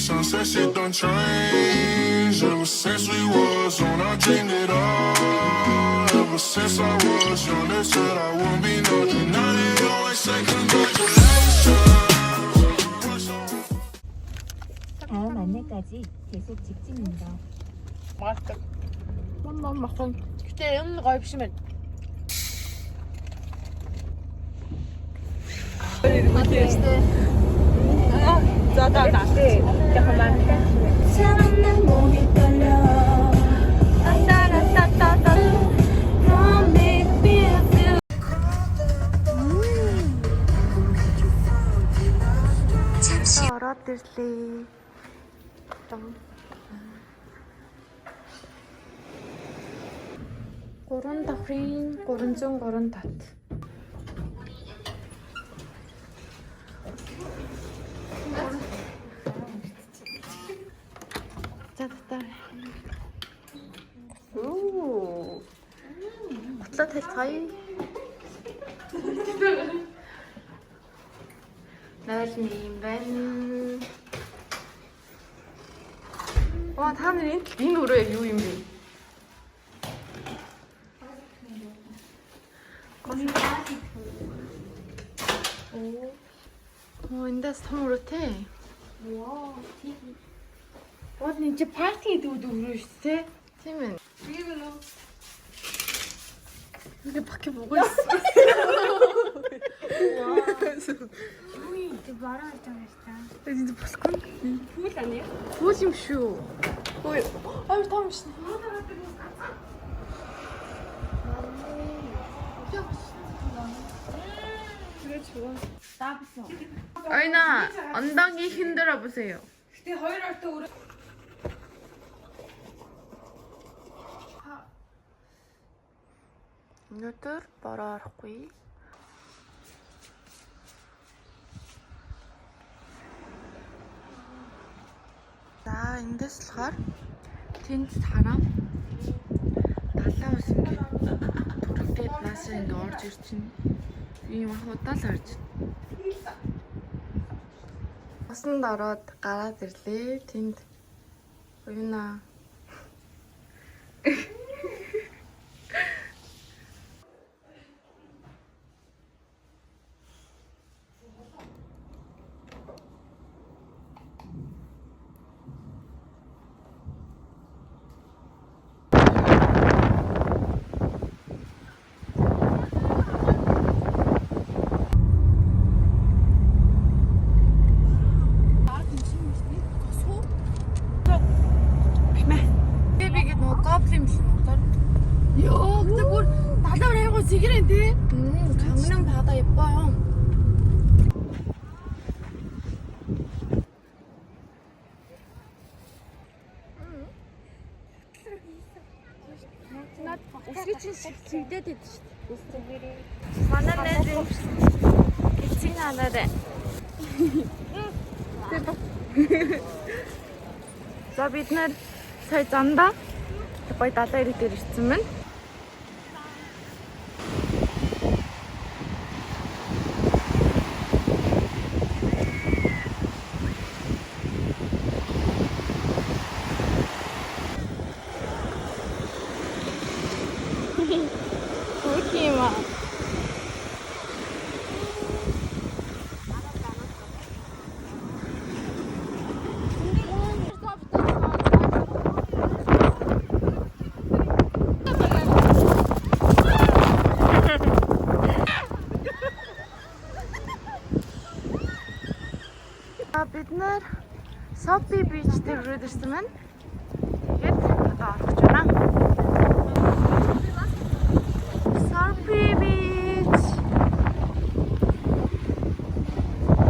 Sunset shit done changed. Ever since we was on, I dreamed it all. Ever since I was young, they said I wouldn't be nothing. Now they always say congratulations. 다음 안내까지 계속 직진입니다. 맛있다. 한번 먹고 그때 음료가 입시면. 짜다. 사랑난 몸이 떨려. 잠시 얼어들리. Гурван давхрын 303 тат. За татаа. Оо. Батлаа тайлцгаая. Наалны юм байна. 와, та нар энэ өрөө юу юм бэ? эндээс том өрөөтэй. Вау, тийм. Бод энэ чи парти дүүд өрөө шүү дээ. Тийм ээ. Тийм ээ. 이게 밖에 뭐가 있어? 와. 이게 말하잖아, 진짜. 진짜 바스콘? 그거 아니야? 보십시오. ой, 아유, там 씨. 그래 좋아. 나부터. 아이나 엉덩이 흔들어 보세요. 그때 허일할 때 우리 өнөөдөр бороо орохгүй. За эндээс болохоор тэнд тарам далаа ус ингээд төрөлтэй пласт ингээд орж ирж чинь ийм удаал орж. Усанд ороод гараад ирлээ. Тэнд уюуна. 야, 근데 뭘 바다를 해고 지기는데? 강릉 바다 예뻐요. 우리 질대대 많은 애들 기침 하나래. 대박. За бид нэр сая зандаа гоё далайн ирэх дээр ирсэн мэн. Кукима. Бид нэр Sopi Beach дээр ирээд ирсэн маань. Тэгээд одоо орох гэж байна. Sopi Beach.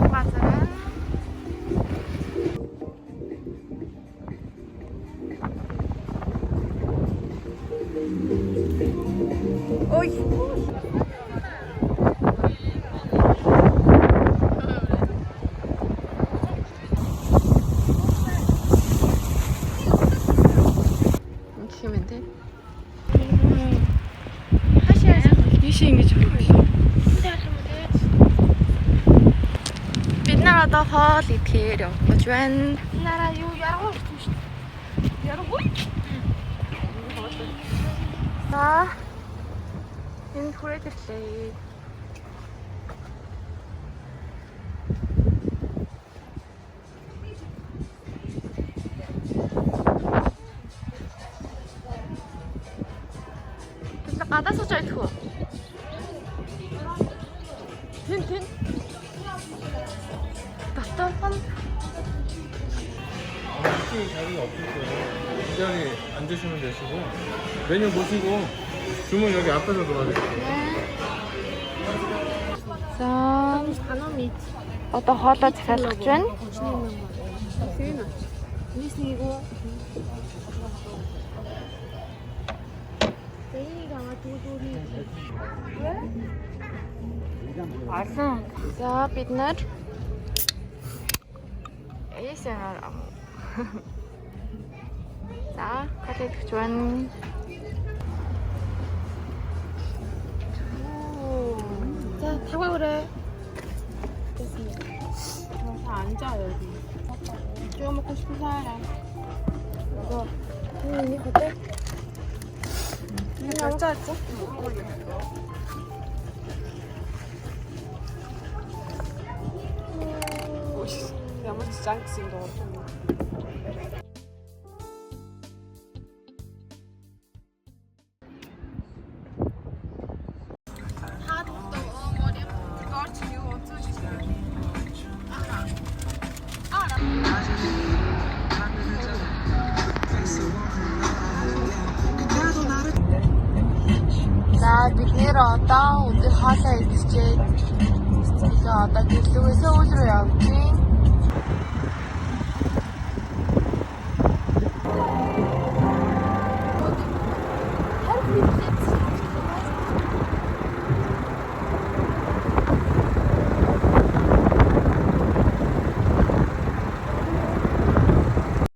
Базар. Ой. 키우면 돼? одоо хоол идэхээр явж байна. Нараа юу яруу ирсэн шүү дээ. Яруу. Энэ хүрээд ирлээ. Тэнд гадаас очиж идэх үү? Тэн. 답답한. 자리가 없으세요. 이 자리 앉으시면 되시고 메뉴 보시고 주문 여기 앞에서 도와드릴게요. За одоо хоолоо захиалж байна. За бид нар ASMR ам. За хатагч байна. 자 타고 그래. 다 앉아 여기. 이거 먹고 싶은 사람. 이거. 언니 어때? 그냥 앉아있어. 야무지 짱친 거 같아. За бид нэр одоо өдөр хоолоо идчихээ. Тэгээ одоо гэлүүгээс өөл рүү явж байна.